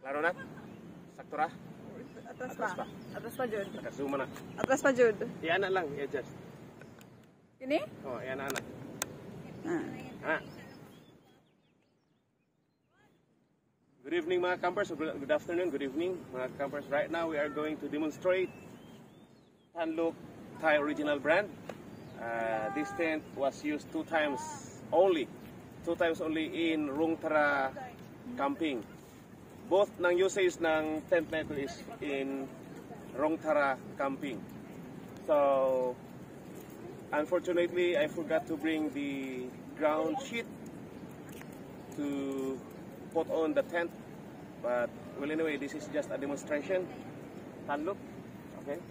Klaro na? Sakto ra? Atras pa. Atras pa, Jud. Nakasuma na. Atras pa, Jud. Iana lang, i-adjust. Kini? Oh, iana na. Ah. Good evening mga campers, good afternoon, good evening mga campers. Right now we are going to demonstrate Tanluk Thai original brand. This tent was used two times only in Rung Tara camping. Both ng usage ng tent na ito is in Rung Tara camping. So unfortunately I forgot to bring the ground sheet to put on the tent, but well, anyway, this is just a demonstration. Tanluk, okay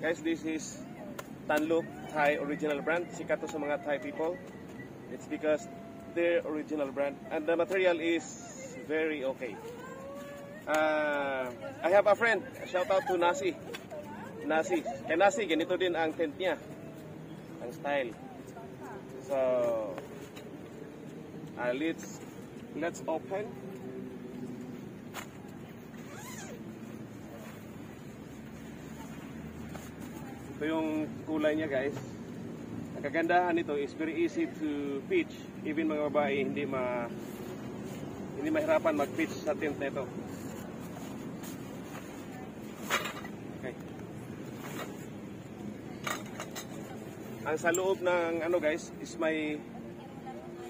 guys, this is Tanluk Thai original brand. Sikat to sa mga Thai people. It's because their original brand and the material is very okay. I have a friend, shout out to Nasi. Kay Nasi, ganito din ang tent niya, ang style. So let's open. Ito yung kulay niya guys. Ang kagandahan nito is very easy to pitch. Even mga babae hindi mahirapan mag-pitch sa tent nito. Okay. Ang sa loob ng ano guys is may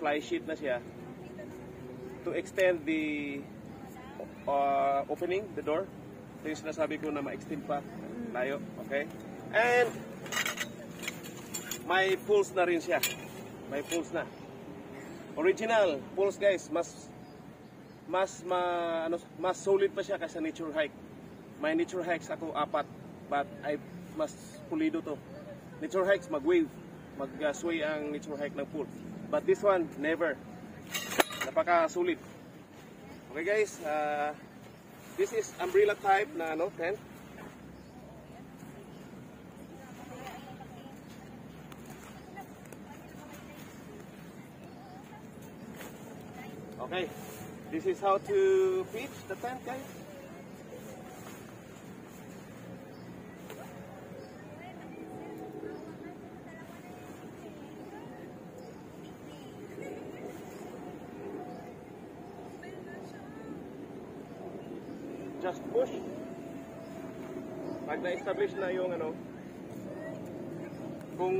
fly sheet na siya to extend the opening, the door. Ito yung sinasabi ko na ma-extend pa layo, okay? And may pulse na rin siya. May pulse na. Original pulse guys, mas solid pa siya kaysa nature hike. May nature hikes ako 4, but ay mas pulido to. Nature hikes mag-wave, mag-sway ang nature hike ng pulse. But this one, never. Napaka-sulit. Okay guys, this is umbrella type na tent. Okay, this is how to pitch the tent guys. Just push. Pag na-establish na yung kung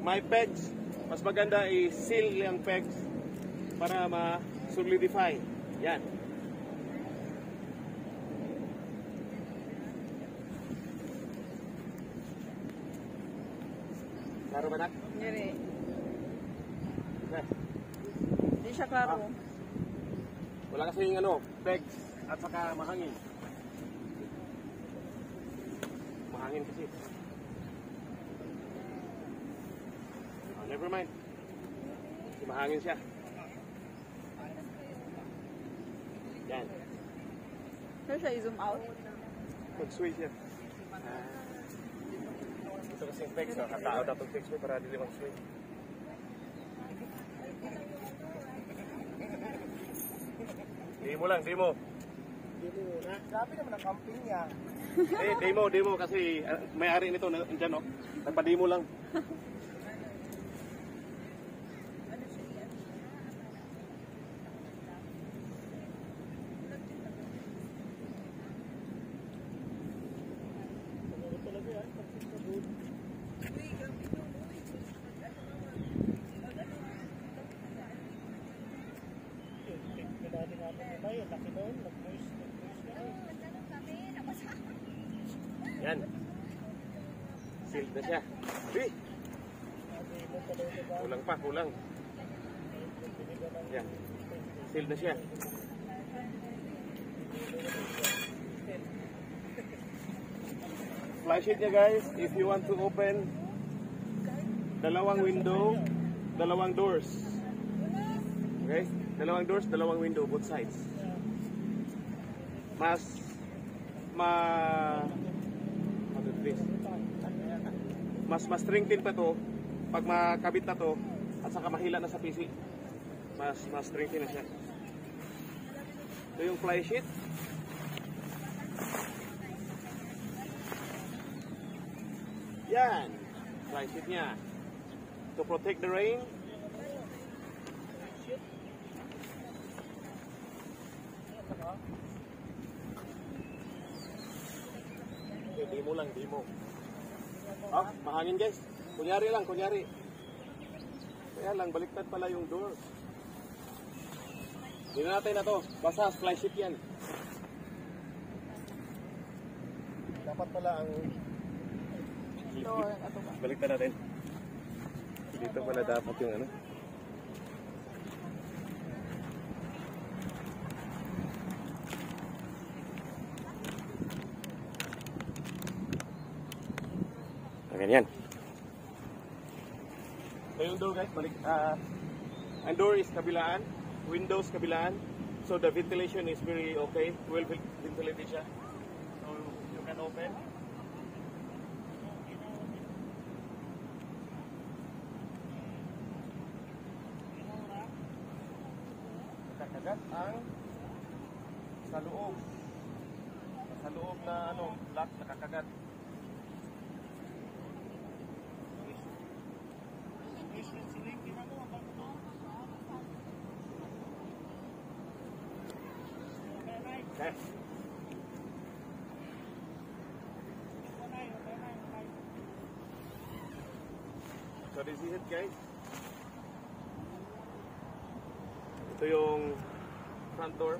may pegs, mas maganda i-seal yung pegs para ma-solidify. Yan. Klaro ba na? Hindi. Okay. Hindi siya klaro. Wala kasing pegs at saka mahangin. Mahangin kasi. Never mind. Kasi mahangin siya. Yan. Saan siya i-zoom out? Mag-sway siya. Ito kasing pegs. Katao na itong pegs mo para dili mag-sway. Demo lang, demo. Grabe naman ang camping niya. Demo kasi may-ari nito nandiyan, no? Nagpa-demo lang. Yan. Sealed na siya. Uy! Kulang. Yan. Sealed na siya. Flash it niya guys. If you want to open dalawang window, dalawang doors. Okay? Dalawang doors, dalawang window, both sides. Mas strengthen pa to pag makabit na to at saka mahila na sa PC. Mas strengthen na siya. Ito yung fly sheet. Yan. Fly sheet niya. To protect the rain. Demo lang, demo. Oh, mahangin guys. Kunyari lang, kunyari. Kaya lang, baliktad pala yung door. Hindi natin na to. Basta fly sheet yan. Dapat pala ang... Door, ato ba? Baliktad natin. Dito pala dapat yung ano. Ganyan. So yung door guys, ang door is kabilaan, windows kabilaan. So the ventilation is very okay, well ventilated siya. So you can open. Kakagat ang sa loob na ano, lock nakakagat. Okay. So this is it guys. Ito yung front door.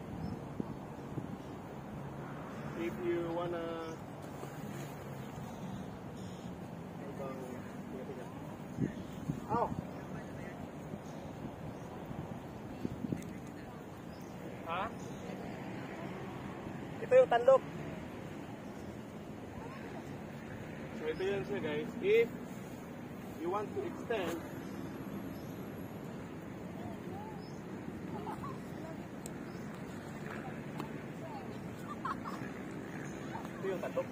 If you wanna oh. Ha? Ito yung tanlok. So ito yun siya guys. If you want to extend, ito yung tanlok.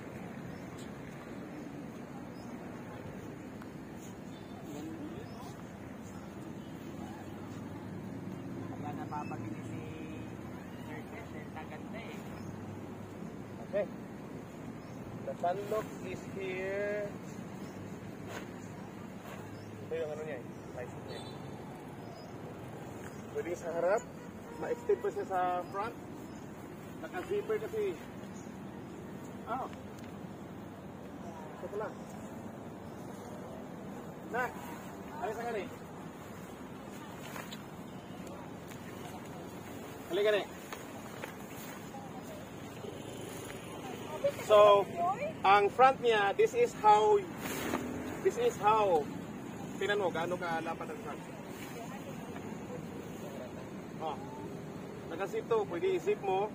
Wala napapagili si Sir Taganda eh. Okay. The sunlock is here. Ito yung ano niya eh. License niya. Pwede sa harap. Ma-extend pa siya sa front. Naka-zipper kasi. Oh. Ito pala. Nak! Alis na gani. Halika gani. So, ang front niya, this is how, tingnan mo, gaano ka lapad ang front. Oh, naka-zip to, pwede i-zip mo,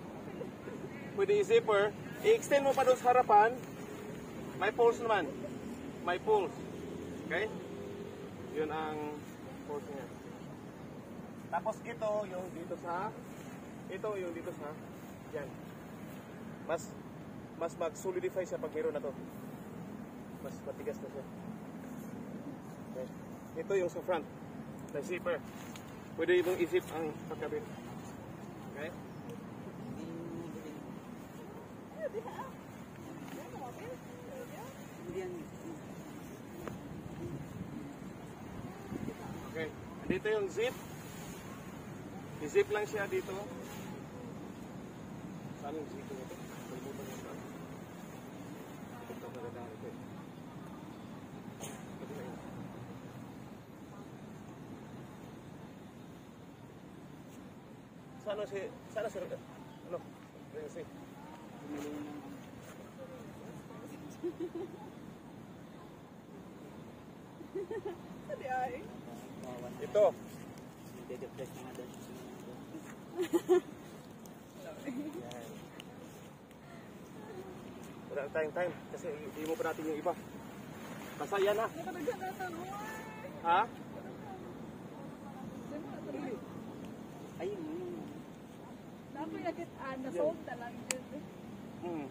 pwede i-zipper, i-extend mo pa doon sa harapan, may pulse naman, may pulse, okay? Yun ang pulse niya. Tapos ito, yung dito sa, yan. Mas mag-solidify siya pag meron na to. Mas matigas na siya. Okay. Ito yung sa front. The zipper. Pwede itong i-zip ang pagkabit. Okay? Okay. Dito yung zip. I-zip lang siya dito. Saan yung zip nito? Kalimutan yung saan. Ito talaga ito eh. Sana si ano? Kasi Hindi ay. ito. Dede-press na nga doon. Wala tayong time kasi hindi mo pa natin yung iba. Basta yan na. Nakadaghan na tanong. Ha? Ayun. Napoy nakit na-sold na lang dyan.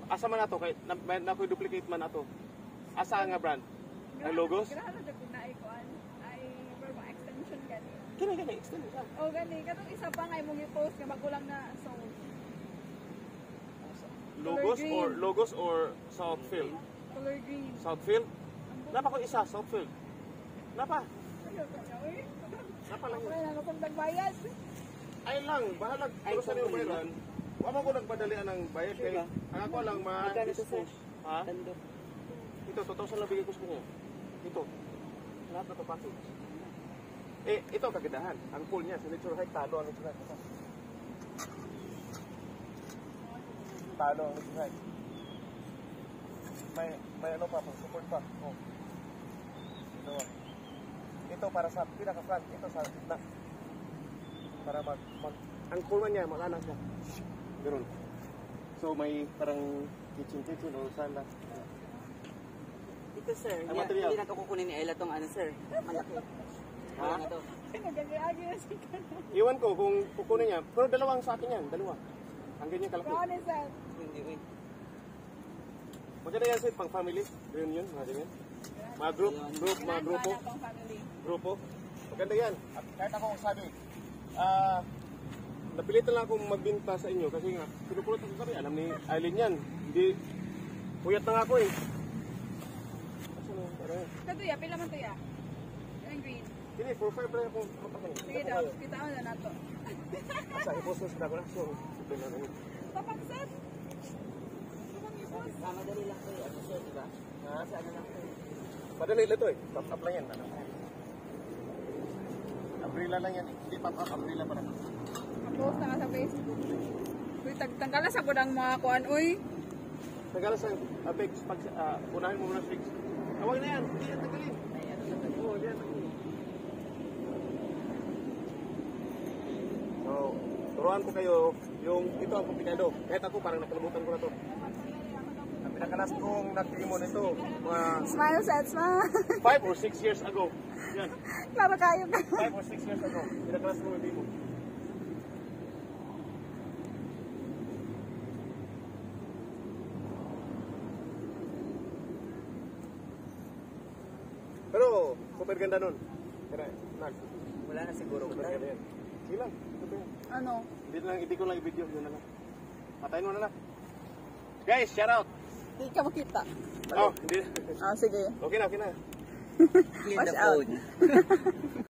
Asa man nato kay na ko duplicate man nato. Asa nga brand? Ang logos? Grabe na dyan na ikuan. Ay, verba extension gani. Kini extend siya. O gani, katong isa pa nga imong i-post nga magulang na sold. Logos or Southfield? Color green. Southfield? Napa ko isa, Southfield. Napa? Ano kanya, uy? Napa lang Ako yun. na akong nagbayad. Ay lang, bahalag. Pero sa niyong bayaran, wala ko nagpadalian ng bayad kay ang ako lang Magkano to, sir? ma-dispose. Ha? Tando. Ito, 2,000 lang bigay ko sa kanya. Ito. Lahat na to package. Eh, ito ang kagandahan. Ang pool niya, sa Nature Hike, talo ang Nature Hike. Talo ang Nature Hike. May ano pa, support pa. Oh. Ito para sa pinaka-front. Ito sa gitna. Para ang pool niya, mag-anak siya. Ganun. So, may parang kitchen o sala. Ito, sir. Ang material. Hindi na ito kukunin ni Ella tong ano, sir. Malaki. Ha? Ano to? Ay, nagagi-agi na si Kana. Iwan ko kung kukunin niya. Pero dalawang sa akin yan. Dalawa. Ang ganyan kalaki. Kaon eh, sir. Hindi, uy. Maganda yan sir, pang family. Reunion, mga ganyan. Mga grupo. Pang family. Grupo. Maganda yan. At kahit ako sabi, napilitan lang akong magbinta sa inyo kasi nga, pinupulot ako sabi, alam ni Aileen yan. Hindi, puyat na nga ako eh. Kasi parang, Sa tuya, pila man tuya? Yung green. hindi, for five lang akong mapakay. Sige daw, kita mo na nato. Asa, ipost na sila ko na. So, simple na namin. Tapak, sir. Madali lang to, ano, sir, diba? Kasi ano lang to. Madali lang ito eh. Top up lang yan. Ano? Umbrella lang yan eh. Hindi top up, umbrella pa lang. Post na ka sa Facebook. Uy, tanggalas ako ng mga kuan, uy. Tagala sa Apex, pag unahin mo muna sa Apex. Awag na yan, hindi yan tagalin. Ay, ano lang to. Oo, yan. So, turuan ko kayo yung ito ang komplikado. Kahit ako parang nakalimutan ko na to. Ang pinakalas kong nag-demon ito, mga Smile, set, smile. 5 or 6 years ago. Yan, Klaro kayo ka. 5 or 6 years ago. Pinakalas kong nag-demon. Pero, super ganda nun. Kaya, Wala na siguro. super ganda yan. Sige lang, super yan. Ano? Hindi ko lang i-video, yun na lang. Patayin mo na lang. Guys, shout out! Hindi ka makita. Oh, hindi. Ah, sige. Okay na, okay na. Clean Watch the out. phone.